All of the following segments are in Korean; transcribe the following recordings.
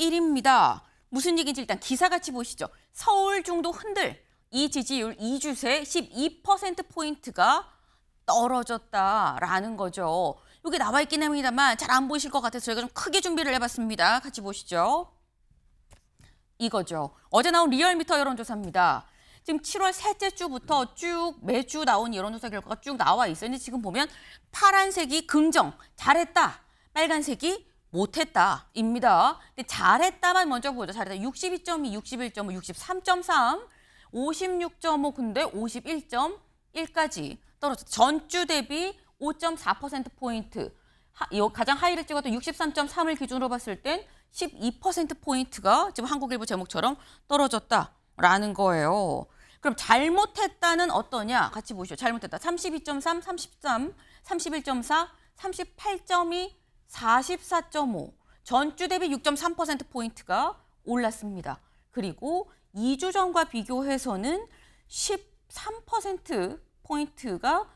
1위입니다. 무슨 얘기인지 일단 기사 같이 보시죠. 서울 중도 흔들 이 지지율 2주 새 12%포인트가 떨어졌다라는 거죠. 여기 나와 있긴 합니다만 잘 안 보이실 것 같아서 저희가 좀 크게 준비를 해봤습니다. 같이 보시죠. 이거죠. 어제 나온 리얼미터 여론조사입니다. 지금 7월 셋째 주부터 쭉 매주 나온 여론조사 결과가 쭉 나와 있어요. 근데 지금 보면 파란색이 긍정, 잘했다. 빨간색이 못했다입니다. 근데 잘했다만 먼저 보죠. 잘했다. 62.2, 61.5, 63.3, 56.5 근데 51.1까지 떨어졌다. 전주 대비 5.4%포인트. 가장 하이를 찍었던 63.3을 기준으로 봤을 땐 12%포인트가 지금 한국일보 제목처럼 떨어졌다라는 거예요. 그럼 잘못했다는 어떠냐? 같이 보시죠. 잘못했다. 32.3, 33, 31.4, 38.2, 44.5. 전주 대비 6.3%포인트가 올랐습니다. 그리고 2주 전과 비교해서는 13%포인트가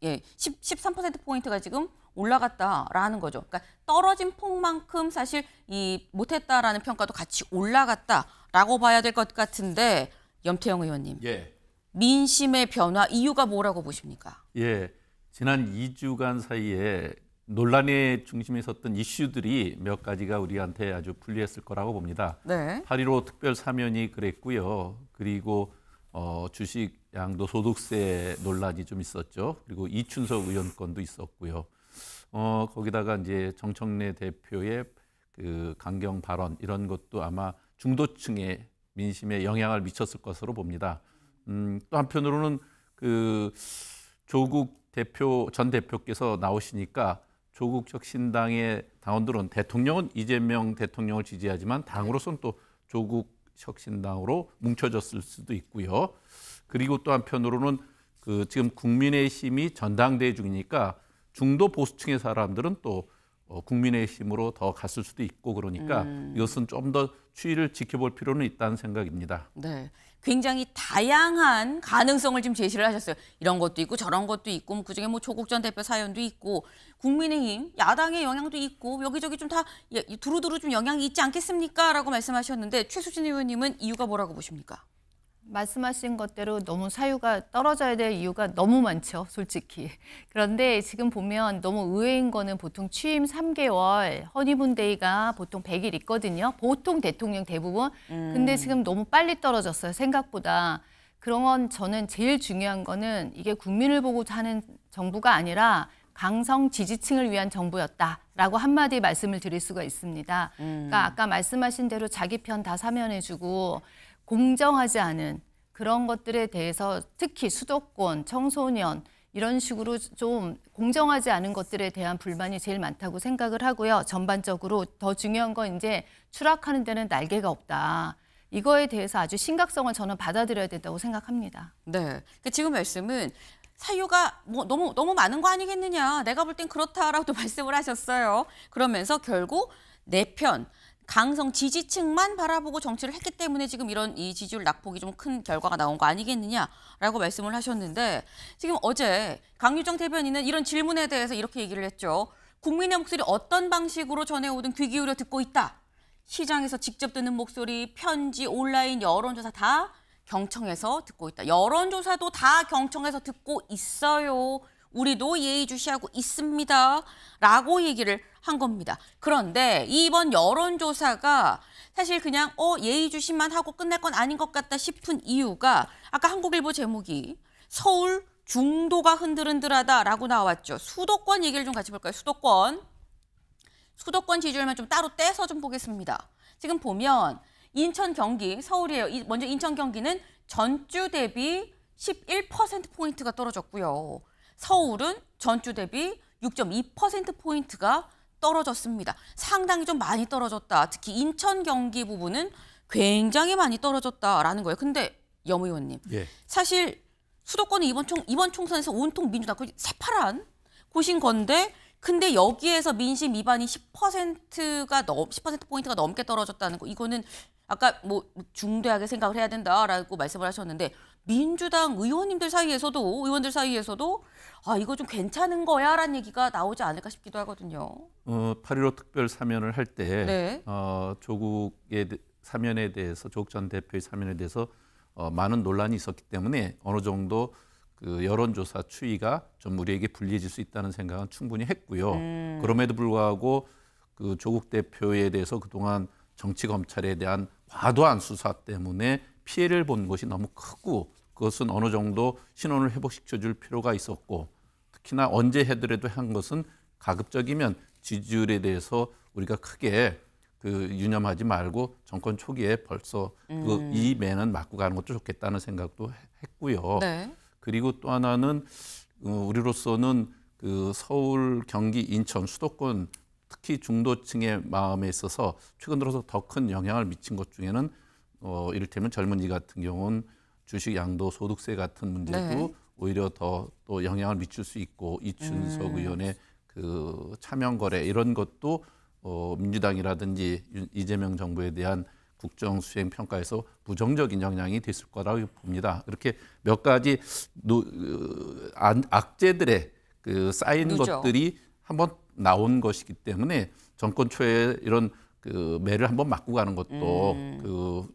13%포인트가 지금 올라갔다라는 거죠. 그러니까 떨어진 폭만큼 사실 이 못했다라는 평가도 같이 올라갔다라고 봐야 될 것 같은데 염태영 의원님. 예. 민심의 변화 이유가 뭐라고 보십니까? 예. 지난 2주간 사이에 논란의 중심에 섰던 이슈들이 몇 가지가 우리한테 아주 불리했을 거라고 봅니다. 네. 8.15 특별 사면이 그랬고요. 그리고 주식 양도소득세 논란이 좀 있었죠. 그리고 이춘석 의원 건도 있었고요. 거기다가 이제 정청래 대표의 그 강경 발언 이런 것도 아마 중도층의 민심에 영향을 미쳤을 것으로 봅니다. 또 한편으로는 그 조국 전 대표께서 나오시니까 조국 혁신당의 당원들은 대통령은 이재명 대통령을 지지하지만 당으로서는 또 조국 혁신당으로 뭉쳐졌을 수도 있고요. 그리고 또 한편으로는 그 지금 국민의힘이 전당대회 중이니까 중도 보수층의 사람들은 또 국민의힘으로 더 갔을 수도 있고 그러니까 이것은 좀 더 추이를 지켜볼 필요는 있다는 생각입니다. 네, 굉장히 다양한 가능성을 지금 제시를 하셨어요. 이런 것도 있고 저런 것도 있고 그중에 뭐 조국 전 대표 사연도 있고 국민의힘 야당의 영향도 있고 여기저기 좀 다 두루두루 좀 영향이 있지 않겠습니까? 라고 말씀하셨는데 최수진 의원님은 이유가 뭐라고 보십니까? 말씀하신 것대로 너무 사유가 떨어져야 될 이유가 너무 많죠, 솔직히. 그런데 지금 보면 너무 의외인 거는 보통 취임 3개월, 허니문데이가 보통 100일 있거든요. 보통 대통령 대부분. 근데 지금 너무 빨리 떨어졌어요, 생각보다. 그런 저는 제일 중요한 거는 이게 국민을 보고 하는 정부가 아니라 강성 지지층을 위한 정부였다라고 한마디 말씀을 드릴 수가 있습니다. 그러니까 아까 말씀하신 대로 자기 편 다 사면해주고 공정하지 않은 그런 것들에 대해서 특히 수도권, 청소년 이런 식으로 좀 공정하지 않은 것들에 대한 불만이 제일 많다고 생각을 하고요. 전반적으로 더 중요한 건 이제 추락하는 데는 날개가 없다. 이거에 대해서 아주 심각성을 저는 받아들여야 된다고 생각합니다. 네, 그러니까 지금 말씀은 사유가 뭐 너무 많은 거 아니겠느냐. 내가 볼 땐 그렇다라고 말씀을 하셨어요. 그러면서 결국 내 편. 강성 지지층만 바라보고 정치를 했기 때문에 지금 이런 이 지지율 낙폭이 좀 큰 결과가 나온 거 아니겠느냐라고 말씀을 하셨는데 지금 어제 강유정 대변인은 이런 질문에 대해서 이렇게 얘기를 했죠. 국민의 목소리 어떤 방식으로 전해오든 귀 기울여 듣고 있다. 시장에서 직접 듣는 목소리, 편지, 온라인, 여론조사 다 경청해서 듣고 있다. 여론조사도 다 경청해서 듣고 있어요. 우리도 예의주시하고 있습니다. 라고 얘기를 한 겁니다. 그런데 이번 여론조사가 사실 그냥 예의주시만 하고 끝날 건 아닌 것 같다 싶은 이유가 아까 한국일보 제목이 서울 중도가 흔들흔들하다라고 나왔죠. 수도권 얘기를 좀 같이 볼까요? 수도권 지지율만 좀 따로 떼서 좀 보겠습니다. 지금 보면 인천, 경기, 서울이에요. 먼저 인천, 경기는 전주 대비 11%포인트가 떨어졌고요. 서울은 전주 대비 6.2%포인트가 떨어졌습니다. 상당히 좀 많이 떨어졌다. 특히 인천, 경기 부분은 굉장히 많이 떨어졌다라는 거예요. 근데 염 의원님, 예. 사실 수도권은 이번 총선에서 온통 민주당 거의 새파란 곳인 건데 근데 여기에서 민심 위반이 10%포인트가 넘게 떨어졌다는 거 이거는 아까 뭐 중대하게 생각을 해야 된다라고 말씀을 하셨는데 민주당 의원들 사이에서도 아, 이거 좀 괜찮은 거야라는 얘기가 나오지 않을까 싶기도 하거든요. 8.15 특별 사면을 할 때 네. 조국의 사면에 대해서 조국 전 대표의 사면에 대해서 많은 논란이 있었기 때문에 어느 정도 그 여론조사 추이가 좀 우리에게 불리해질 수 있다는 생각은 충분히 했고요. 그럼에도 불구하고 그 조국 대표에 대해서 그동안 정치 검찰에 대한 과도한 수사 때문에 피해를 본 것이 너무 크고 그것은 어느 정도 신원을 회복시켜줄 필요가 있었고 특히나 언제 해더라도 한 것은 가급적이면 지지율에 대해서 우리가 크게 그 유념하지 말고 정권 초기에 벌써 이 매는 맞고 가는 것도 좋겠다는 생각도 했고요. 네. 그리고 또 하나는 우리로서는 그 서울, 경기, 인천 수도권 특히 중도층의 마음에 있어서 최근 들어서 더 큰 영향을 미친 것 중에는 이를테면 젊은이 같은 경우는 주식 양도 소득세 같은 문제도 네. 오히려 더 또 영향을 미칠 수 있고 이춘석 의원의 그 차명 거래 이런 것도 민주당이라든지 이재명 정부에 대한 국정 수행 평가에서 부정적인 영향이 됐을 거라고 봅니다. 이렇게 몇 가지 악재들의 그 쌓인 누죠. 것들이 한번 나온 것이기 때문에 정권 초에 이런 그 매를 한번 맞고 가는 것도 그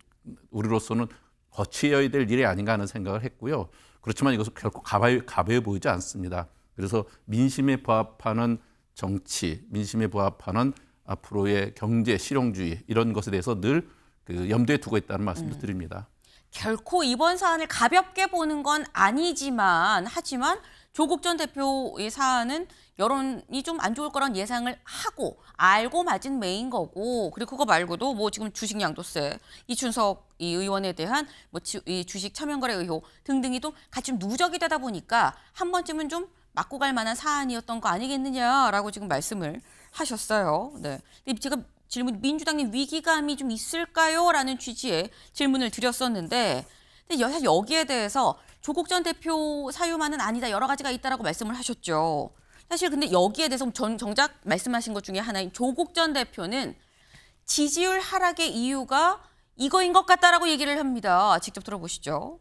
우리로서는 거치어야 될 일이 아닌가 하는 생각을 했고요. 그렇지만 이것은 결코 가벼워 보이지 않습니다. 그래서 민심에 부합하는 정치, 민심에 부합하는 앞으로의 경제 실용주의 이런 것에 대해서 늘 그 염두에 두고 있다는 말씀도 드립니다. 결코 이번 사안을 가볍게 보는 건 아니지만 하지만 조국 전 대표의 사안은 여론이 좀 안 좋을 거란 예상을 하고 알고 맞은 매인 거고 그리고 그거 말고도 뭐 지금 주식 양도세, 이춘석 이 의원에 대한 뭐 이 주식 차명거래 의혹 등등이 또 같이 좀 누적이 되다 보니까 한 번쯤은 좀 맞고 갈 만한 사안이었던 거 아니겠느냐라고 지금 말씀을 하셨어요. 네. 근데 제가 질문 민주당의 위기감이 좀 있을까요? 라는 취지의 질문을 드렸었는데 근데 사실 여기에 대해서 조국 전 대표 사유만은 아니다. 여러 가지가 있다라고 말씀을 하셨죠. 사실 근데 여기에 대해서 정작 말씀하신 것 중에 하나인 조국 전 대표는 지지율 하락의 이유가 이거인 것 같다라고 얘기를 합니다. 직접 들어보시죠.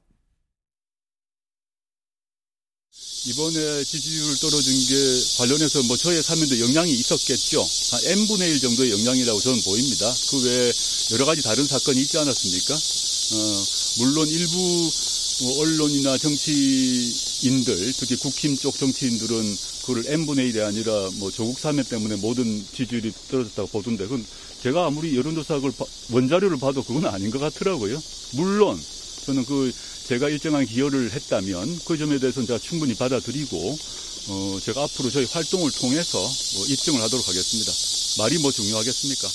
이번에 지지율 떨어진 게 관련해서 뭐 저의 사면도 영향이 있었겠죠. 한 n분의 1 정도의 영향이라고 저는 보입니다. 그 외에 여러 가지 다른 사건이 있지 않았습니까? 물론 일부 언론이나 정치인들, 특히 국힘 쪽 정치인들은 그걸 n분의 1이 아니라 뭐 조국 사면 때문에 모든 지지율이 떨어졌다고 보던데 그건 제가 아무리 여론조사 원자료를 봐도 그건 아닌 것 같더라고요. 물론 저는 제가 일정한 기여를 했다면 그 점에 대해서는 제가 충분히 받아들이고 제가 앞으로 저희 활동을 통해서 입증을 하도록 하겠습니다. 말이 뭐 중요하겠습니까?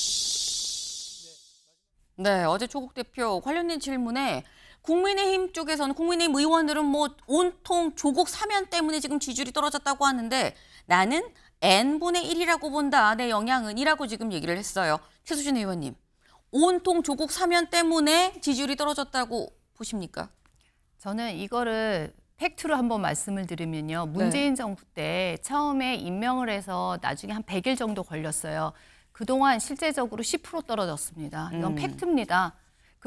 네, 어제 조국 대표 관련된 질문에 국민의힘 쪽에서는 국민의힘 의원들은 뭐 온통 조국 사면 때문에 지금 지지율이 떨어졌다고 하는데 나는 n분의 1이라고 본다. 내 영향은 이라고 지금 얘기를 했어요. 최수진 의원님, 온통 조국 사면 때문에 지지율이 떨어졌다고 보십니까? 저는 이거를 팩트로 한번 말씀을 드리면요. 문재인 정부 때 처음에 임명을 해서 나중에 한 100일 정도 걸렸어요. 그동안 실제적으로 10% 떨어졌습니다. 이건 팩트입니다.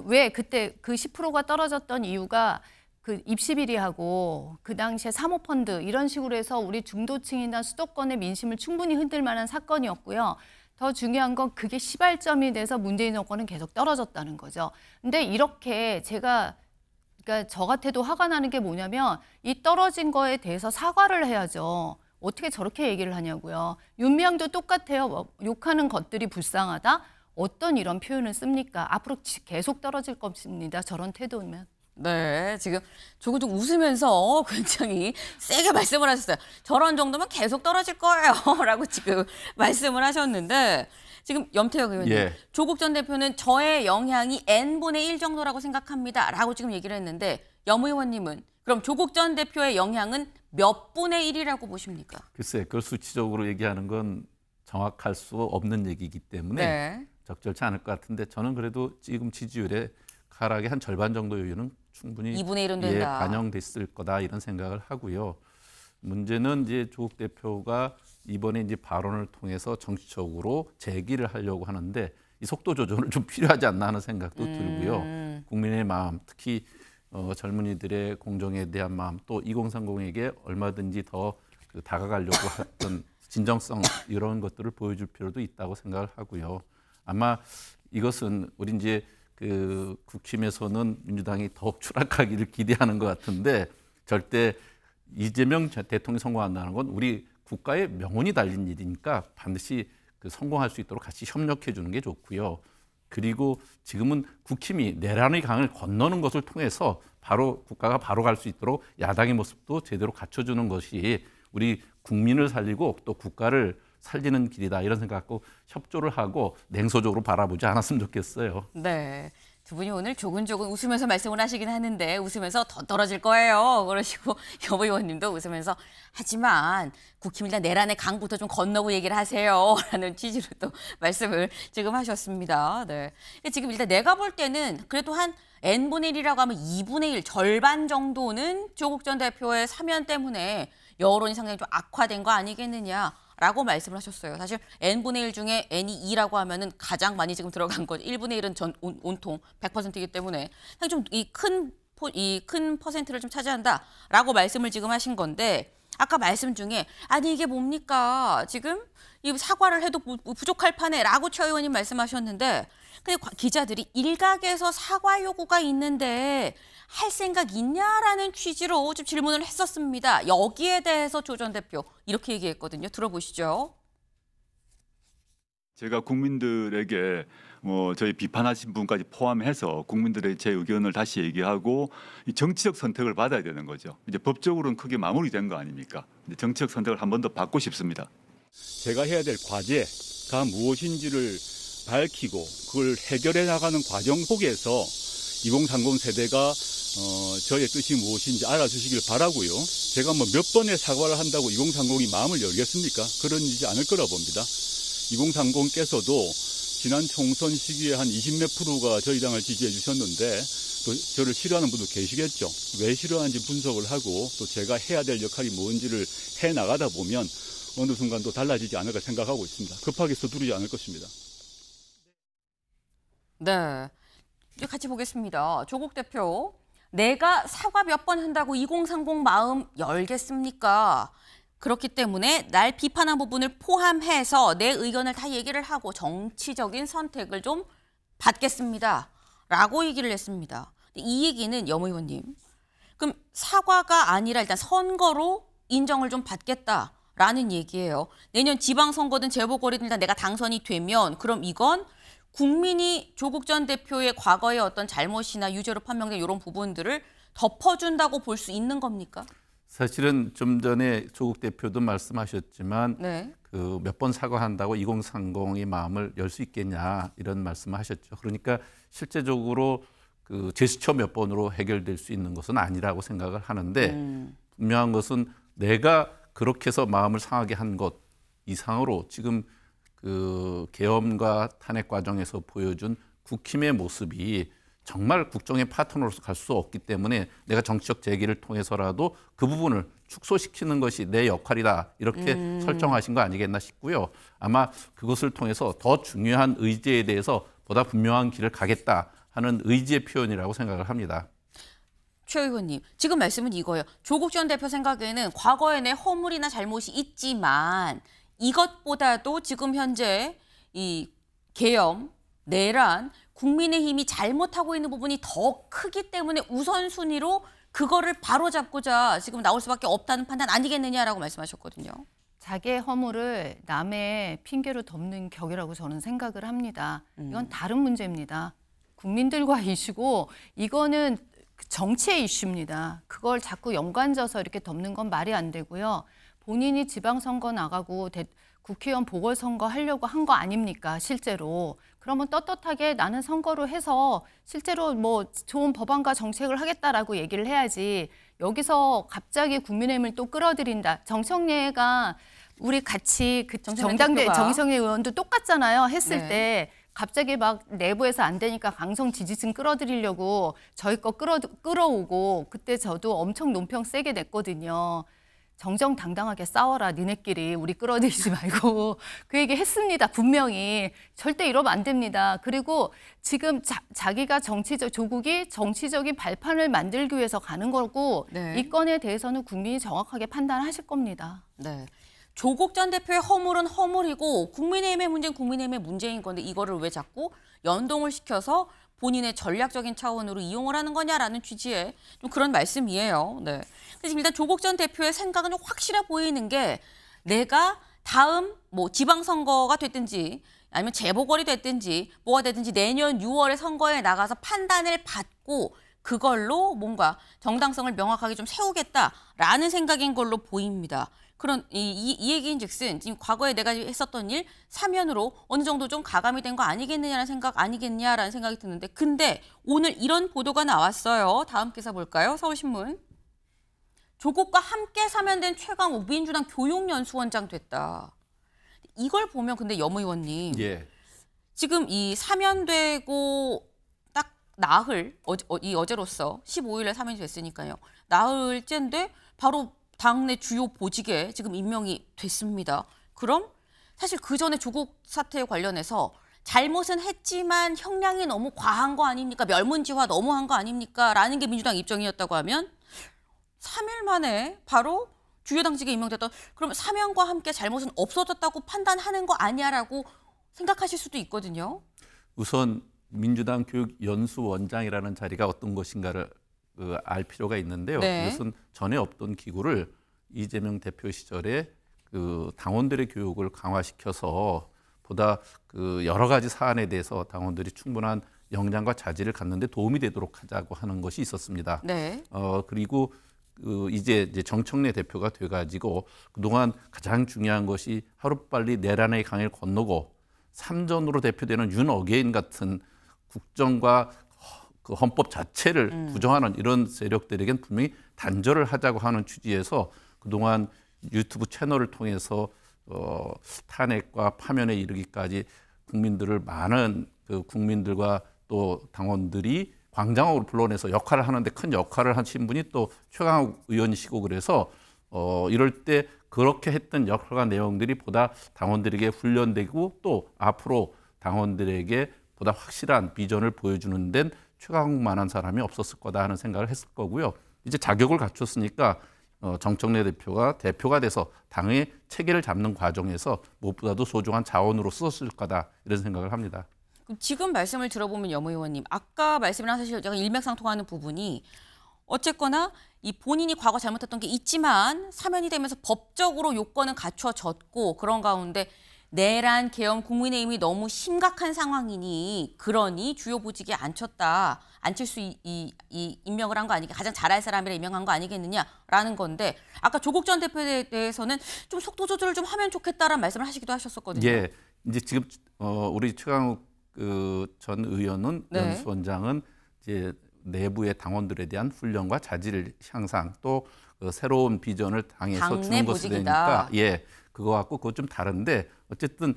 왜 그때 그 10%가 떨어졌던 이유가 그 입시비리하고 그 당시에 사모펀드 이런 식으로 해서 우리 중도층이나 수도권의 민심을 충분히 흔들 만한 사건이었고요. 더 중요한 건 그게 시발점이 돼서 문재인 정권은 계속 떨어졌다는 거죠. 근데 이렇게 그러니까 저 같아도 화가 나는 게 뭐냐면 이 떨어진 거에 대해서 사과를 해야죠. 어떻게 저렇게 얘기를 하냐고요. 윤미향도 똑같아요. 욕하는 것들이 불쌍하다. 어떤 이런 표현을 씁니까? 앞으로 계속 떨어질 겁니다. 저런 태도면. 네, 지금 조금 좀 웃으면서 굉장히 세게 말씀을 하셨어요. 저런 정도면 계속 떨어질 거예요. 라고 지금 말씀을 하셨는데 지금 염태혁 의원님, 예. 조국 전 대표는 저의 영향이 n분의 1 정도라고 생각합니다. 라고 지금 얘기를 했는데 염 의원님은 그럼 조국 전 대표의 영향은 몇 분의 1이라고 보십니까? 글쎄, 그걸 수치적으로 얘기하는 건 정확할 수 없는 얘기이기 때문에 네. 적절치 않을 것 같은데 저는 그래도 지금 지지율의 하락의 한 절반 정도 요인은 충분히 2분의 1은 된다. 반영됐을 거다 이런 생각을 하고요. 문제는 이제 조국 대표가 이번에 이제 발언을 통해서 정치적으로 재기를 하려고 하는데 이 속도 조절은 좀 필요하지 않나 하는 생각도 들고요. 국민의 마음, 특히 젊은이들의 공정에 대한 마음 또 2030에게 얼마든지 더 다가가려고 했던 진정성 이런 것들을 보여줄 필요도 있다고 생각을 하고요. 아마 이것은 우리 이제 국힘에서는 민주당이 더욱 추락하기를 기대하는 것 같은데 절대 이재명 대통령이 성공한다는 건 우리 국가의 명운이 달린 일이니까 반드시 성공할 수 있도록 같이 협력해 주는 게 좋고요. 그리고 지금은 국힘이 내란의 강을 건너는 것을 통해서 바로 국가가 바로 갈 수 있도록 야당의 모습도 제대로 갖춰주는 것이 우리 국민을 살리고 또 국가를 살리는 길이다 이런 생각 갖고 협조를 하고 냉소적으로 바라보지 않았으면 좋겠어요. 네. 두 분이 오늘 조근조근 웃으면서 말씀을 하시긴 하는데 웃으면서 더 떨어질 거예요. 그러시고 여보 의원님도 웃으면서 하지만 국힘이나 내란의 강부터 좀 건너고 얘기를 하세요. 라는 취지로 또 말씀을 지금 하셨습니다. 네. 지금 일단 내가 볼 때는 그래도 한 N분의 1이라고 하면 2분의 1 절반 정도는 조국 전 대표의 사면 때문에 여론이 상당히 좀 악화된 거 아니겠느냐라고 말씀을 하셨어요. 사실 N분의 1 중에 N이 2라고 하면은 가장 많이 지금 들어간 거죠. 1분의 1은 전 온통 100%이기 때문에 상당히 좀 이 큰 퍼센트를 좀 차지한다라고 말씀을 지금 하신 건데 아까 말씀 중에 아니 이게 뭡니까? 지금 이 사과를 해도 부족할 판에라고 최 의원님 말씀하셨는데 근데 기자들이 일각에서 사과 요구가 있는데 할 생각 있냐라는 취지로 좀 질문을 했었습니다. 여기에 대해서 조 전 대표 이렇게 얘기했거든요. 들어보시죠. 제가 국민들에게 저희 비판하신 분까지 포함해서 국민들의 제 의견을 다시 얘기하고 이 정치적 선택을 받아야 되는 거죠. 이제 법적으로는 크게 마무리된 거 아닙니까? 이제 정치적 선택을 한 번 더 받고 싶습니다. 제가 해야 될 과제가 무엇인지를 밝히고 그걸 해결해 나가는 과정 속에서 2030 세대가 저의 뜻이 무엇인지 알아주시길 바라고요. 제가 몇 번의 사과를 한다고 2030이 마음을 열겠습니까? 그러지 않을 거라 봅니다. 2030께서도 지난 총선 시기에 한 20몇 프로가 저희 당을 지지해 주셨는데 또 저를 싫어하는 분도 계시겠죠. 왜 싫어하는지 분석을 하고 또 제가 해야 될 역할이 뭔지를 해 나가다 보면 어느 순간 또 달라지지 않을까 생각하고 있습니다. 급하게 서두르지 않을 것입니다. 네, 이제 같이 보겠습니다. 조국 대표, 내가 사과 몇 번 한다고 2030 마음 열겠습니까? 그렇기 때문에 날 비판한 부분을 포함해서 내 의견을 다 얘기를 하고 정치적인 선택을 좀 받겠습니다. 라고 얘기를 했습니다. 이 얘기는 염 의원님, 그럼 사과가 아니라 일단 선거로 인정을 좀 받겠다라는 얘기예요. 내년 지방선거든 재보궐이든 일단 내가 당선이 되면 그럼 이건 국민이 조국 전 대표의 과거의 어떤 잘못이나 유죄로 판명된 이런 부분들을 덮어준다고 볼 수 있는 겁니까? 사실은 좀 전에 조국 대표도 말씀하셨지만 네. 몇 번 사과한다고 2030의 마음을 열 수 있겠냐 이런 말씀을 하셨죠. 그러니까 실제적으로 제스처 몇 번으로 해결될 수 있는 것은 아니라고 생각을 하는데 분명한 것은 내가 그렇게 해서 마음을 상하게 한 것 이상으로 지금 계엄과 탄핵 과정에서 보여준 국힘의 모습이 정말 국정의 파트너로서 갈 수 없기 때문에 내가 정치적 제기를 통해서라도 그 부분을 축소시키는 것이 내 역할이다 이렇게 설정하신 거 아니겠나 싶고요. 아마 그것을 통해서 더 중요한 의제에 대해서 보다 분명한 길을 가겠다 하는 의지의 표현이라고 생각을 합니다. 최 의원님, 지금 말씀은 이거예요. 조국 전 대표 생각에는 과거에 내 허물이나 잘못이 있지만 이것보다도 지금 현재 이 계엄, 내란, 국민의힘이 잘못하고 있는 부분이 더 크기 때문에 우선순위로 그거를 바로잡고자 지금 나올 수밖에 없다는 판단 아니겠느냐라고 말씀하셨거든요. 자기의 허물을 남의 핑계로 덮는 격이라고 저는 생각을 합니다. 이건 다른 문제입니다. 국민들과 이슈고 이거는 정치의 이슈입니다. 그걸 자꾸 연관져서 이렇게 덮는 건 말이 안 되고요. 본인이 지방선거 나가고 국회의원 보궐선거 하려고 한 거 아닙니까, 실제로. 그러면 떳떳하게 나는 선거로 해서 실제로 좋은 법안과 정책을 하겠다라고 얘기를 해야지 여기서 갑자기 국민의힘을 또 끌어들인다. 정청래가 우리 같이 정당대 정청래 의원도 똑같잖아요. 했을 네. 때 갑자기 막 내부에서 안 되니까 강성 지지층 끌어들이려고 저희 거 끌어오고 그때 저도 엄청 논평 세게 냈거든요. 정정당당하게 싸워라. 니네끼리 우리 끌어들이지 말고 그 얘기 했습니다. 분명히. 절대 이러면 안 됩니다. 그리고 지금 자기가 조국이 정치적인 발판을 만들기 위해서 가는 거고 네. 이 건에 대해서는 국민이 정확하게 판단하실 겁니다. 네. 조국 전 대표의 허물은 허물이고 국민의힘의 문제는 국민의힘의 문제인 건데 이거를 왜 자꾸 연동을 시켜서 본인의 전략적인 차원으로 이용을 하는 거냐라는 취지의 좀 그런 말씀이에요. 네. 그래서 일단 조국 전 대표의 생각은 좀 확실해 보이는 게 내가 다음 뭐 지방선거가 됐든지 아니면 재보궐이 됐든지 뭐가 됐든지 내년 6월에 선거에 나가서 판단을 받고 그걸로 뭔가 정당성을 명확하게 좀 세우겠다라는 생각인 걸로 보입니다. 그런 이 얘기인즉슨 지금 과거에 내가 했었던 일 사면으로 어느 정도 좀 가감이 된 거 아니겠느냐라는 생각 아니겠냐라는 생각이 드는데 근데 오늘 이런 보도가 나왔어요. 다음 기사 볼까요? 서울신문. 조국과 함께 사면된 최강욱 민주당 교육연수원장 됐다. 이걸 보면 근데 염 의원님 예. 지금 이 사면되고 딱 나흘 어제로서 15일에 사면이 됐으니까요. 나흘째인데 바로 당내 주요 보직에 지금 임명이 됐습니다. 그럼 사실 그 전에 조국 사태에 관련해서 잘못은 했지만 형량이 너무 과한 거 아닙니까? 멸문지화 너무한 거 아닙니까? 라는 게 민주당 입장이었다고 하면 3일 만에 바로 주요 당직에 임명됐던 그러면 사면과 함께 잘못은 없어졌다고 판단하는 거 아니야라고 생각하실 수도 있거든요. 우선 민주당 교육연수원장이라는 자리가 어떤 것인가를 알 필요가 있는데요. 네. 이것은 전에 없던 기구를 이재명 대표 시절에 그 당원들의 교육을 강화시켜서 보다 그 여러 가지 사안에 대해서 당원들이 충분한 역량과 자질을 갖는 데 도움이 되도록 하자고 하는 것이 있었습니다. 네. 그리고 이제 정청래 대표가 돼가지고 그동안 가장 중요한 것이 하루빨리 내란의 강을 건너고 삼전으로 대표되는 윤어게인 같은 국정과 그 헌법 자체를 부정하는 이런 세력들에겐 분명히 단절을 하자고 하는 취지에서 그동안 유튜브 채널을 통해서 탄핵과 파면에 이르기까지 국민들을 많은 그 국민들과 또 당원들이 광장으로 불러내서 역할을 하는데 큰 역할을 하신 분이 또 최강욱 의원이시고 그래서 이럴 때 그렇게 했던 역할과 내용들이 보다 당원들에게 훈련되고 또 앞으로 당원들에게 보다 확실한 비전을 보여주는 데는 최강욱만한 사람이 없었을 거다 하는 생각을 했을 거고요. 이제 자격을 갖췄으니까 정청래 대표가 돼서 당의 체계를 잡는 과정에서 무엇보다도 소중한 자원으로 썼을 거다 이런 생각을 합니다. 지금 말씀을 들어보면 염 의원님 아까 말씀이랑 사실 제가 일맥상통하는 부분이 어쨌거나 이 본인이 과거 잘못했던 게 있지만 사면이 되면서 법적으로 요건은 갖춰졌고 그런 가운데 내란 계엄 국민의힘이 너무 심각한 상황이니 그러니 주요 보직에 앉힐 수 임명을 한 거 아니겠 가장 잘할 사람이라 임명한 거 아니겠느냐라는 건데 아까 조국 전 대표에 대해서는 좀 속도 조절을 좀 하면 좋겠다라는 말씀을 하시기도 하셨었거든요. 예, 이제 지금 우리 최강욱 전 의원은 네. 연수원장은 이제 내부의 당원들에 대한 훈련과 자질 향상 또 새로운 비전을 당에서 주는 것이 되니까 예, 그거 갖고 그거 좀 다른데 어쨌든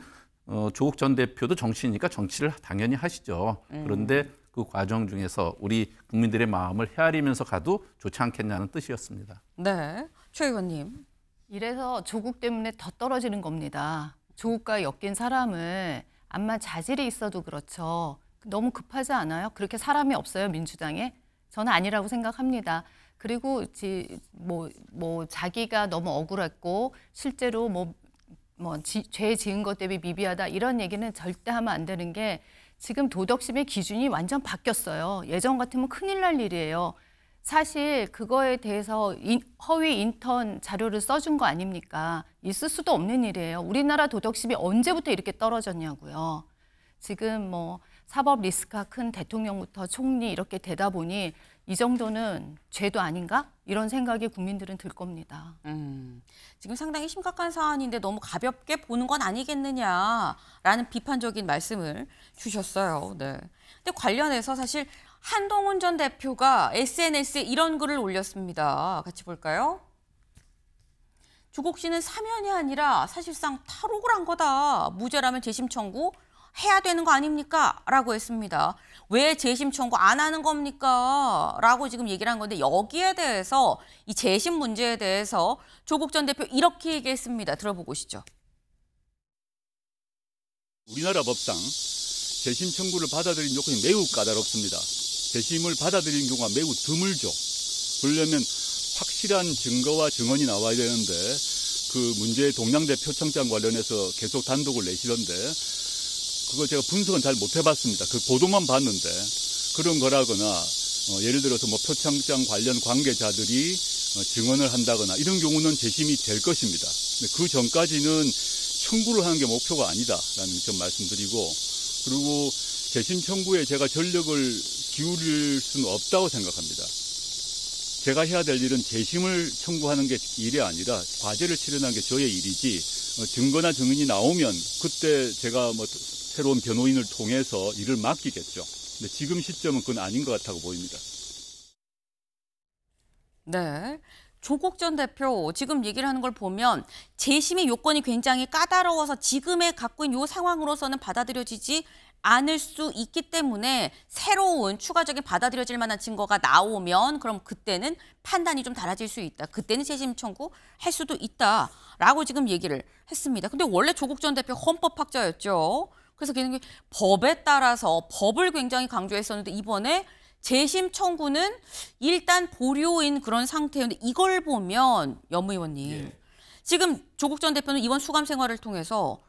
조국 전 대표도 정치니까 정치를 당연히 하시죠. 그런데 그 과정 중에서 우리 국민들의 마음을 헤아리면서 가도 좋지 않겠냐는 뜻이었습니다. 네, 최 의원님. 이래서 조국 때문에 더 떨어지는 겁니다. 조국과 엮인 사람을 암만 자질이 있어도 그렇죠. 너무 급하지 않아요? 그렇게 사람이 없어요, 민주당에? 저는 아니라고 생각합니다. 그리고 자기가 너무 억울했고 실제로 죄 지은 것 때문에 미비하다 이런 얘기는 절대 하면 안 되는 게 지금 도덕심의 기준이 완전 바뀌었어요. 예전 같으면 큰일 날 일이에요. 사실 그거에 대해서 허위 인턴 자료를 써준 거 아닙니까? 있을 수도 없는 일이에요. 우리나라 도덕심이 언제부터 이렇게 떨어졌냐고요. 지금 사법 리스크가 큰 대통령부터 총리 이렇게 되다 보니 이 정도는 죄도 아닌가? 이런 생각이 국민들은 들 겁니다. 지금 상당히 심각한 사안인데 너무 가볍게 보는 건 아니겠느냐라는 비판적인 말씀을 주셨어요. 네. 근데 관련해서 사실 한동훈 전 대표가 SNS에 이런 글을 올렸습니다. 같이 볼까요? 조국 씨는 사면이 아니라 사실상 탈옥을 한 거다. 무죄라면 재심 청구, 해야 되는 거 아닙니까? 라고 했습니다. 왜 재심 청구 안 하는 겁니까? 라고 지금 얘기를 한 건데 여기에 대해서 이 재심 문제에 대해서 조국 전 대표 이렇게 얘기했습니다. 들어보고 오시죠. 우리나라 법상 재심 청구를 받아들인 요건이 매우 까다롭습니다. 재심을 받아들이는 경우가 매우 드물죠. 그러려면 확실한 증거와 증언이 나와야 되는데 그 문제의 동양대 표창장 관련해서 계속 단독을 내시던데 그거 제가 분석은 잘 못 해봤습니다. 그 보도만 봤는데 그런 거라거나 예를 들어서 뭐 표창장 관련 관계자들이 증언을 한다거나 이런 경우는 재심이 될 것입니다. 근데 그 전까지는 청구를 하는 게 목표가 아니다라는 점 말씀드리고 그리고 재심 청구에 제가 전력을 기울일 수는 없다고 생각합니다. 제가 해야 될 일은 재심을 청구하는 게 일이 아니라 과제를 실현하는 게 저의 일이지 증거나 증인이 나오면 그때 제가 뭐 새로운 변호인을 통해서 일을 맡기겠죠. 근데 지금 시점은 그건 아닌 것 같다고 보입니다. 네. 조국 전 대표 지금 얘기를 하는 걸 보면 재심의 요건이 굉장히 까다로워서 지금의 갖고 있는 이 상황으로서는 받아들여지지 않을 수 있기 때문에 새로운 추가적인 받아들여질 만한 증거가 나오면 그럼 그때는 판단이 좀 달라질 수 있다. 그때는 재심 청구할 수도 있다라고 지금 얘기를 했습니다. 근데 원래 조국 전 대표 헌법학자였죠. 그래서 걔는 법에 따라서 법을 굉장히 강조했었는데 이번에 재심 청구는 일단 보류인 그런 상태였는데 이걸 보면 연무 의원님 지금 조국 전 대표는 이번 수감 생활을 통해서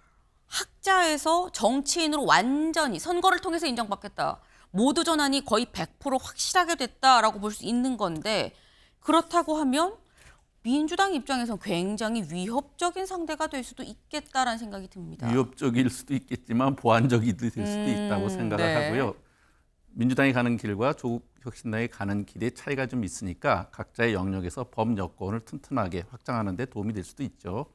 학자에서 정치인으로 완전히 선거를 통해서 인정받겠다. 모두 전환이 거의 100% 확실하게 됐다라고 볼 수 있는 건데 그렇다고 하면 민주당 입장에서 굉장히 위협적인 상대가 될 수도 있겠다라는 생각이 듭니다. 위협적일 수도 있겠지만 보완적이 될 수도 있다고 생각을 네. 하고요. 민주당이 가는 길과 조국 혁신당이 가는 길의 차이가 좀 있으니까 각자의 영역에서 법 여건을 튼튼하게 확장하는 데 도움이 될 수도 있죠.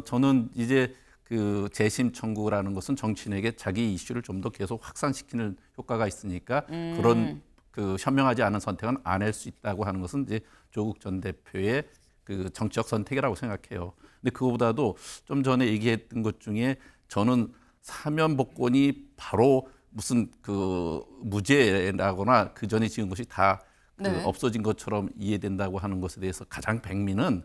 저는 이제 그 재심 청구라는 것은 정치인에게 자기 이슈를 좀 더 계속 확산시키는 효과가 있으니까 그런 그 현명하지 않은 선택은 안 할 수 있다고 하는 것은 이제 조국 전 대표의 그 정치적 선택이라고 생각해요. 근데 그거보다도 좀 전에 얘기했던 것 중에 저는 사면 복권이 바로 무슨 그 무죄라거나 그 전에 지은 것이 다 그 네. 없어진 것처럼 이해된다고 하는 것에 대해서 가장 백미는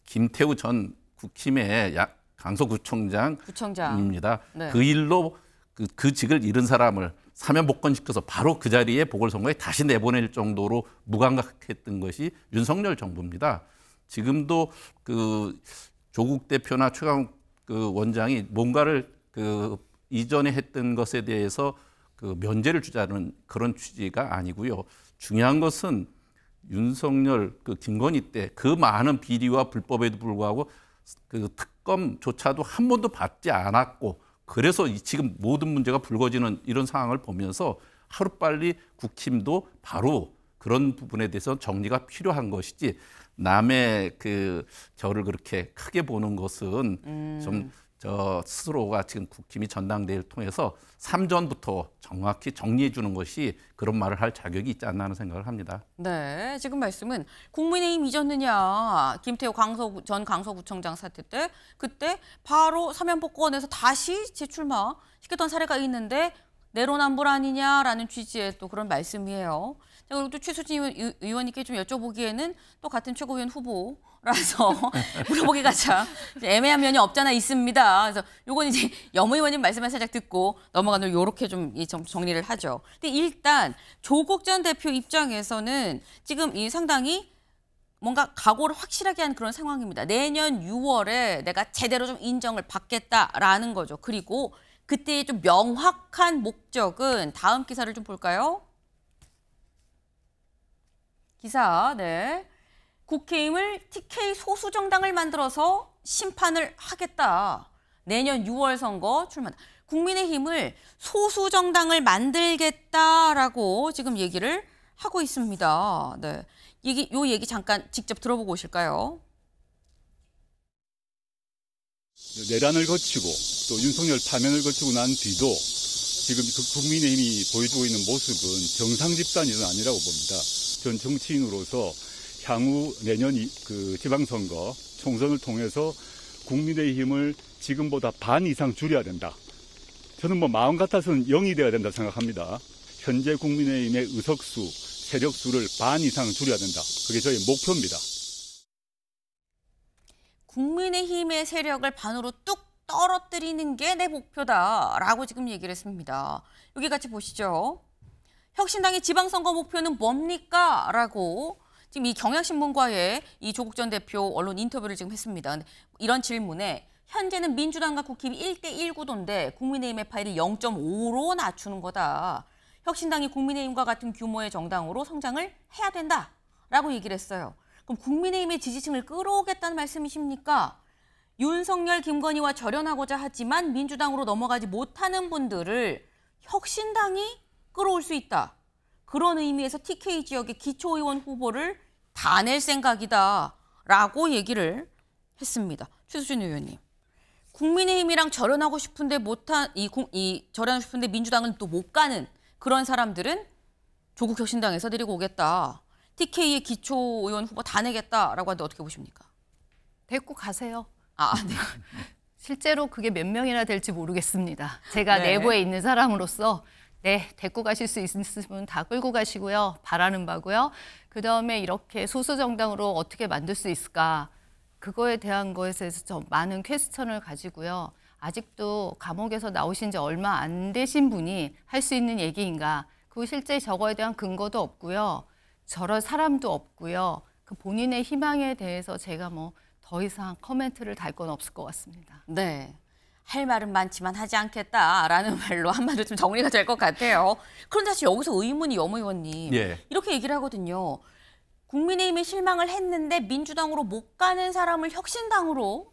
김태우 전 국힘의 강서구청장입니다. 네. 그 일로 그 직을 잃은 사람을 사면 복권시켜서 바로 그 자리에 보궐선거에 다시 내보낼 정도로 무감각했던 것이 윤석열 정부입니다. 지금도 그 조국 대표나 최강 그 원장이 뭔가를 그 이전에 했던 것에 대해서 그 면제를 주자는 그런 취지가 아니고요. 중요한 것은 윤석열 그 김건희 때 그 많은 비리와 불법에도 불구하고 그 특검조차도 한 번도 받지 않았고 그래서 지금 모든 문제가 불거지는 이런 상황을 보면서 하루빨리 국힘도 바로 그런 부분에 대해서 정리가 필요한 것이지 남의 그 저를 그렇게 크게 보는 것은 좀 저 스스로가 지금 국힘이 전당대회를 통해서 3전부터 정확히 정리해 주는 것이 그런 말을 할 자격이 있지 않나 하는 생각을 합니다. 네, 지금 말씀은 국민의힘 잊었느냐. 김태호 전 강서구청장 사태 때 그때 바로 사면 복권에서 다시 재출마 시켰던 사례가 있는데 내로남불 아니냐라는 취지의 또 그런 말씀이에요. 자, 그리고 또 최수진 의원님께 좀 여쭤보기에는 또 같은 최고위원 후보라서 물어보기가 참 애매한 면이 없잖아 있습니다. 그래서 요건 이제 염 의원님 말씀을 살짝 듣고 넘어가는 요렇게 좀 정리를 하죠. 근데 일단 조국 전 대표 입장에서는 지금 이 상당히 뭔가 각오를 확실하게 한 그런 상황입니다. 내년 6월에 내가 제대로 좀 인정을 받겠다라는 거죠. 그리고 그때의 좀 명확한 목적은 다음 기사를 좀 볼까요? 기사, 네. 국회의원을 TK 소수 정당을 만들어서 심판을 하겠다. 내년 6월 선거 출마. 국민의힘을 소수 정당을 만들겠다라고 지금 얘기를 하고 있습니다. 네. 요 얘기 잠깐 직접 들어보고 오실까요? 내란을 거치고 또 윤석열 파면을 거치고 난 뒤도 지금 그 국민의힘이 보여주고 있는 모습은 정상 집단이 아니라고 봅니다. 전 정치인으로서 향후 내년 그 지방선거 총선을 통해서 국민의힘을 지금보다 반 이상 줄여야 된다. 저는 뭐 마음 같아서는 0이 돼야 된다 생각합니다. 현재 국민의힘의 의석수, 세력수를 반 이상 줄여야 된다. 그게 저희 목표입니다. 국민의힘의 세력을 반으로 뚝 떨어뜨리는 게 내 목표다라고 지금 얘기를 했습니다. 여기 같이 보시죠. 혁신당의 지방선거 목표는 뭡니까? 라고 지금 이 경향신문과의 이 조국 전 대표 언론 인터뷰를 지금 했습니다. 근데 이런 질문에 현재는 민주당과 국힘이 1대1 구도인데 국민의힘의 파일을 0.5로 낮추는 거다. 혁신당이 국민의힘과 같은 규모의 정당으로 성장을 해야 된다라고 얘기를 했어요. 그럼 국민의힘의 지지층을 끌어오겠다는 말씀이십니까? 윤석열, 김건희와 절연하고자 하지만 민주당으로 넘어가지 못하는 분들을 혁신당이 끌어올 수 있다. 그런 의미에서 TK 지역의 기초의원 후보를 다 낼 생각이다라고 얘기를 했습니다. 최수진 의원님. 국민의힘이랑 절연하고 싶은데 절연하고 싶은데 민주당은 또 못 가는 그런 사람들은 조국 혁신당에서 데리고 오겠다. TK의 기초의원 후보 다 내겠다라고 하는데 어떻게 보십니까? 데리고 가세요. 네. 실제로 그게 몇 명이나 될지 모르겠습니다. 제가 네. 내부에 있는 사람으로서 네, 데리고 가실 수 있으면 다 끌고 가시고요. 바라는 바고요. 그다음에 이렇게 소수 정당으로 어떻게 만들 수 있을까? 그거에 대한 것에 대해서 좀 많은 퀘스천을 가지고요. 아직도 감옥에서 나오신 지 얼마 안 되신 분이 할 수 있는 얘기인가? 그리고 실제 저거에 대한 근거도 없고요. 저럴 사람도 없고요. 그 본인의 희망에 대해서 제가 뭐 더 이상 코멘트를 달 건 없을 것 같습니다. 네. 할 말은 많지만 하지 않겠다라는 말로 한마디로 좀 정리가 될 것 같아요. 그런데 사실 여기서 의문이 염 의원님. 예. 이렇게 얘기를 하거든요. 국민의힘에 실망을 했는데 민주당으로 못 가는 사람을 혁신당으로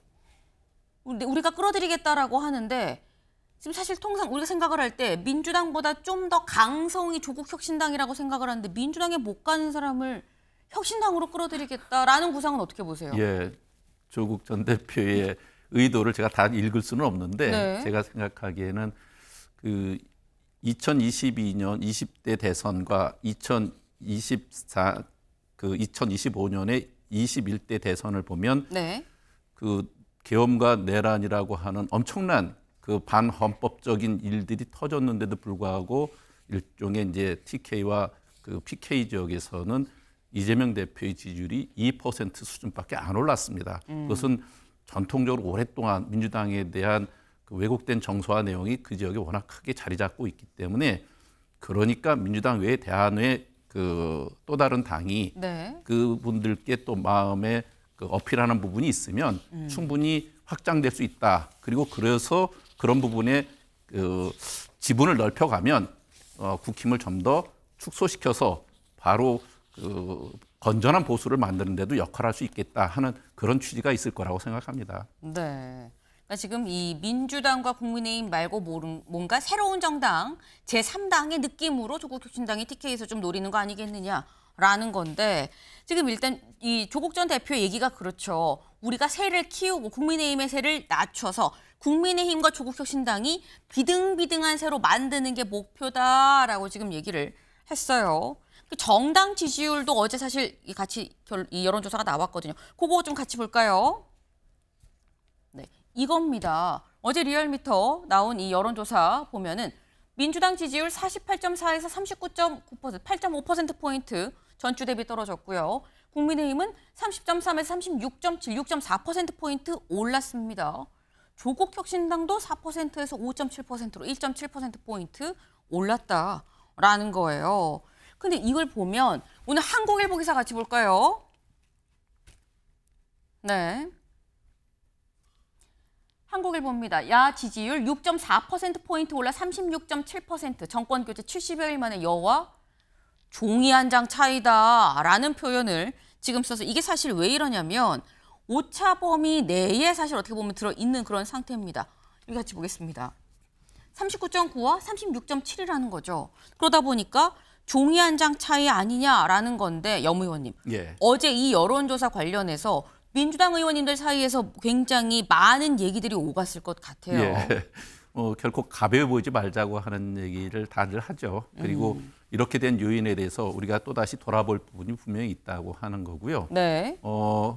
우리가 끌어들이겠다라고 하는데 지금 사실 통상 우리가 생각을 할 때 민주당보다 좀 더 강성이 조국 혁신당이라고 생각을 하는데 민주당에 못 가는 사람을 혁신당으로 끌어들이겠다라는 구상은 어떻게 보세요? 예. 조국 전 대표의 의도를 제가 다 읽을 수는 없는데 네. 제가 생각하기에는 그 2022년 20대 대선과 2025년의 21대 대선을 보면 네. 그 계엄과 내란이라고 하는 엄청난 그 반헌법적인 일들이 터졌는데도 불구하고 일종의 이제 TK와 그 PK 지역에서는 이재명 대표의 지지율이 2% 수준밖에 안 올랐습니다. 그것은 전통적으로 오랫동안 민주당에 대한 그 왜곡된 정서와 내용이 그 지역에 워낙 크게 자리 잡고 있기 때문에 그러니까 민주당 외에 대한외 그 또 다른 당이 네. 그분들께 또 마음에 그 어필하는 부분이 있으면 충분히 확장될 수 있다. 그리고 그래서 그런 부분에 그 지분을 넓혀가면 국힘을 좀 더 축소시켜서 바로 그 건전한 보수를 만드는 데도 역할할 수 있겠다 하는 그런 취지가 있을 거라고 생각합니다. 네. 그러니까 지금 이 민주당과 국민의힘 말고 뭔가 새로운 정당, 제3당의 느낌으로 조국 혁신당이 TK에서 좀 노리는 거 아니겠느냐라는 건데 지금 일단 이 조국 전 대표의 얘기가 그렇죠. 우리가 세를 키우고 국민의힘의 세를 낮춰서 국민의힘과 조국 혁신당이 비등비등한 세로 만드는 게 목표다라고 지금 얘기를 했어요. 정당 지지율도 어제 사실 같이 이 여론조사가 나왔거든요. 그거 좀 같이 볼까요? 네, 이겁니다. 어제 리얼미터 나온 이 여론조사 보면은 민주당 지지율 48.4에서 39.9%, 8.5%포인트 전주 대비 떨어졌고요. 국민의힘은 30.3에서 36.7, 6.4%포인트 올랐습니다. 조국 혁신당도 4%에서 5.7%로 1.7%포인트 올랐다라는 거예요. 근데 이걸 보면 오늘 한국일보 기사 같이 볼까요? 네. 한국일보입니다. 야 지지율 6.4%포인트 올라 36.7%. 정권교체 70여일 만에 여와 종이 한 장 차이다라는 표현을 지금 써서 이게 사실 왜 이러냐면 오차범위 내에 사실 어떻게 보면 들어있는 그런 상태입니다. 이거 같이 보겠습니다. 39.9와 36.7이라는 거죠. 그러다 보니까 종이 한 장 차이 아니냐라는 건데 염 의원님. 예. 어제 이 여론조사 관련해서 민주당 의원님들 사이에서 굉장히 많은 얘기들이 오갔을 것 같아요. 예. 결코 가벼워 보이지 말자고 하는 얘기를 다들 하죠. 그리고 이렇게 된 요인에 대해서 우리가 또다시 돌아볼 부분이 분명히 있다고 하는 거고요. 네.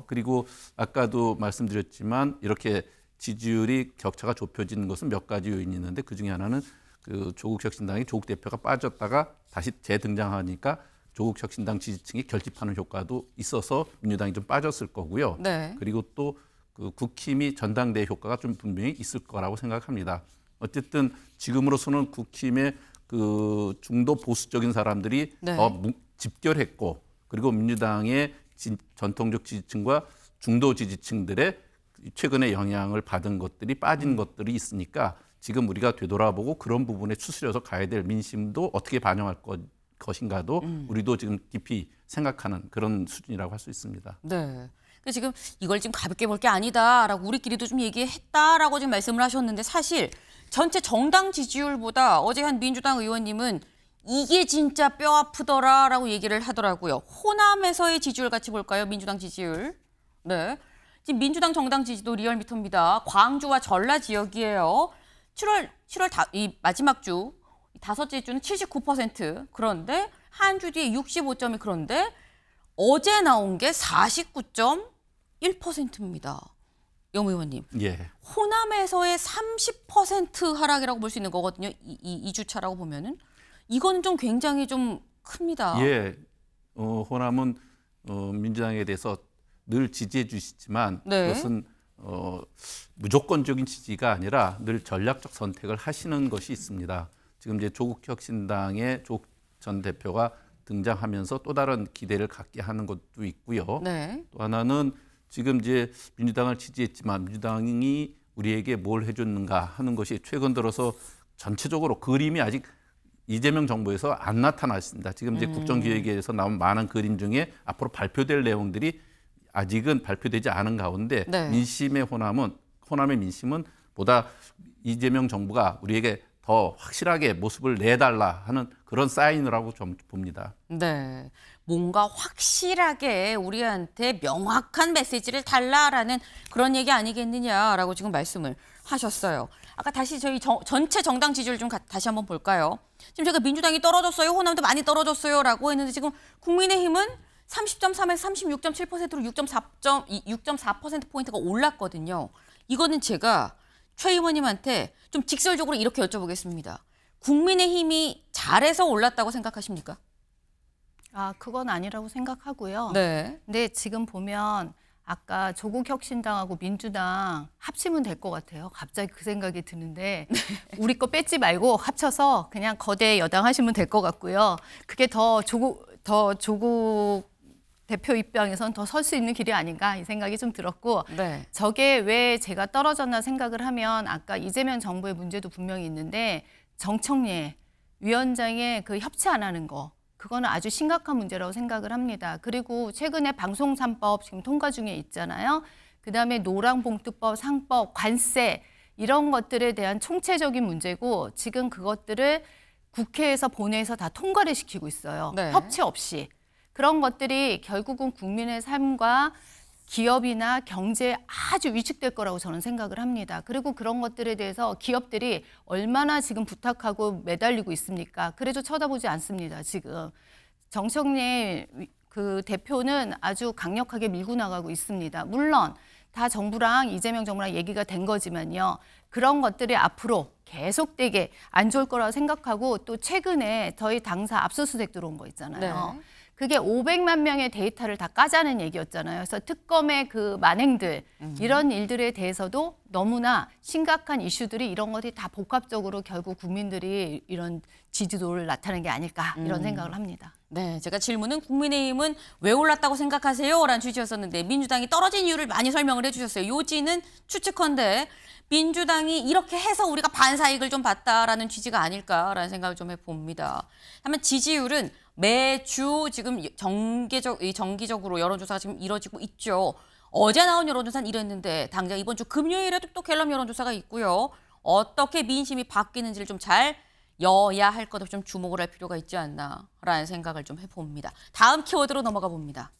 그리고 아까도 말씀드렸지만 이렇게 지지율이 격차가 좁혀지는 것은 몇 가지 요인이 있는데 그중에 하나는 그 조국혁신당의 조국 대표가 빠졌다가 다시 재등장하니까 조국혁신당 지지층이 결집하는 효과도 있어서 민주당이 좀 빠졌을 거고요. 네. 그리고 또 그 국힘이 전당대회 효과가 좀 분명히 있을 거라고 생각합니다. 어쨌든 지금으로서는 국힘의 그 중도 보수적인 사람들이 네. 더 집결했고 그리고 민주당의 전통적 지지층과 중도 지지층들의 최근에 영향을 받은 것들이 빠진 것들이 있으니까 지금 우리가 되돌아보고 그런 부분에 추스려서 가야 될 민심도 어떻게 반영할 것인가도 우리도 지금 깊이 생각하는 그런 수준이라고 할 수 있습니다. 네. 지금 이걸 지금 가볍게 볼 게 아니다라고 우리끼리도 좀 얘기했다라고 지금 말씀을 하셨는데 사실 전체 정당 지지율보다 어제 한 민주당 의원님은 이게 진짜 뼈 아프더라라고 얘기를 하더라고요. 호남에서의 지지율 같이 볼까요? 민주당 지지율. 네. 지금 민주당 정당 지지도 리얼미터입니다. 광주와 전라 지역이에요. 7월 이 마지막 주 다섯째 주는 79%. 그런데 한 주 뒤에 65점이 그런데 어제 나온 게 49.1%입니다. 영 의원님. 예. 호남에서의 30% 하락이라고 볼 수 있는 거거든요. 이 주차라고 보면은 이건 좀 굉장히 좀 큽니다. 예. 호남은 민주당에 대해서 늘 지지해 주시지만 네. 그것은 무조건적인 지지가 아니라 늘 전략적 선택을 하시는 것이 있습니다. 지금 이제 조국혁신당의 조국 전 대표가 등장하면서 또 다른 기대를 갖게 하는 것도 있고요. 네. 또 하나는 지금 이제 민주당을 지지했지만 민주당이 우리에게 뭘 해줬는가 하는 것이 최근 들어서 전체적으로 그림이 아직 이재명 정부에서 안 나타났습니다. 지금 이제 국정기획에서 나온 많은 그림 중에 앞으로 발표될 내용들이 아직은 발표되지 않은 가운데 네. 호남의 민심은 보다 이재명 정부가 우리에게 더 확실하게 모습을 내달라 하는 그런 사인이라고 좀 봅니다. 네. 뭔가 확실하게 우리한테 명확한 메시지를 달라라는 그런 얘기 아니겠느냐라고 지금 말씀을 하셨어요. 아까 다시 저희 전체 정당 지지율 좀 다시 한번 볼까요? 지금 제가 민주당이 떨어졌어요. 호남도 많이 떨어졌어요라고 했는데 지금 국민의힘은 30.3에서 36.7%로 6.4%포인트가 올랐거든요. 이거는 제가 최 의원님한테 좀 직설적으로 이렇게 여쭤보겠습니다. 국민의힘이 잘해서 올랐다고 생각하십니까? 그건 아니라고 생각하고요. 네. 근데 지금 보면 아까 조국혁신당하고 민주당 합치면 될 것 같아요. 갑자기 그 생각이 드는데 우리 거 뺏지 말고 합쳐서 그냥 거대 여당 하시면 될 것 같고요. 그게 더 조국 대표 입장에선 더 설 수 있는 길이 아닌가 이 생각이 좀 들었고 네. 저게 왜 제가 떨어졌나 생각을 하면 아까 이재명 정부의 문제도 분명히 있는데 정청래 위원장의 그 협치 안 하는 거 그거는 아주 심각한 문제라고 생각을 합니다. 그리고 최근에 방송 3법 지금 통과 중에 있잖아요. 그다음에 노랑봉투법, 상법, 관세 이런 것들에 대한 총체적인 문제고 지금 그것들을 국회에서 본회의에서 다 통과를 시키고 있어요. 네. 협치 없이. 그런 것들이 결국은 국민의 삶과 기업이나 경제에 아주 위축될 거라고 저는 생각을 합니다. 그리고 그런 것들에 대해서 기업들이 얼마나 지금 부탁하고 매달리고 있습니까? 그래도 쳐다보지 않습니다, 지금. 정청래 그 대표는 아주 강력하게 밀고 나가고 있습니다. 물론 다 정부랑 이재명 정부랑 얘기가 된 거지만요. 그런 것들이 앞으로 계속되게 안 좋을 거라고 생각하고 또 최근에 저희 당사 압수수색 들어온 거 있잖아요. 네. 그게 500만 명의 데이터를 다 까자는 얘기였잖아요. 그래서 특검의 그 만행들 이런 일들에 대해서도 너무나 심각한 이슈들이 이런 것이 다 복합적으로 결국 국민들이 이런 지지도를 나타내는 게 아닐까 이런 생각을 합니다. 네, 제가 질문은 국민의힘은 왜 올랐다고 생각하세요? 라는 취지였었는데 민주당이 떨어진 이유를 많이 설명을 해주셨어요. 요지는 추측컨대 민주당이 이렇게 해서 우리가 반사이익을 좀 봤다라는 취지가 아닐까라는 생각을 좀 해봅니다. 하면 지지율은 매주 지금 정기적으로 여론조사가 지금 이뤄지고 있죠. 어제 나온 여론조사는 이랬는데 당장 이번 주 금요일에도 또 갤럽 여론조사가 있고요. 어떻게 민심이 바뀌는지를 좀 잘 여야 할 것 없이 좀 주목을 할 필요가 있지 않나라는 생각을 좀 해봅니다. 다음 키워드로 넘어가 봅니다.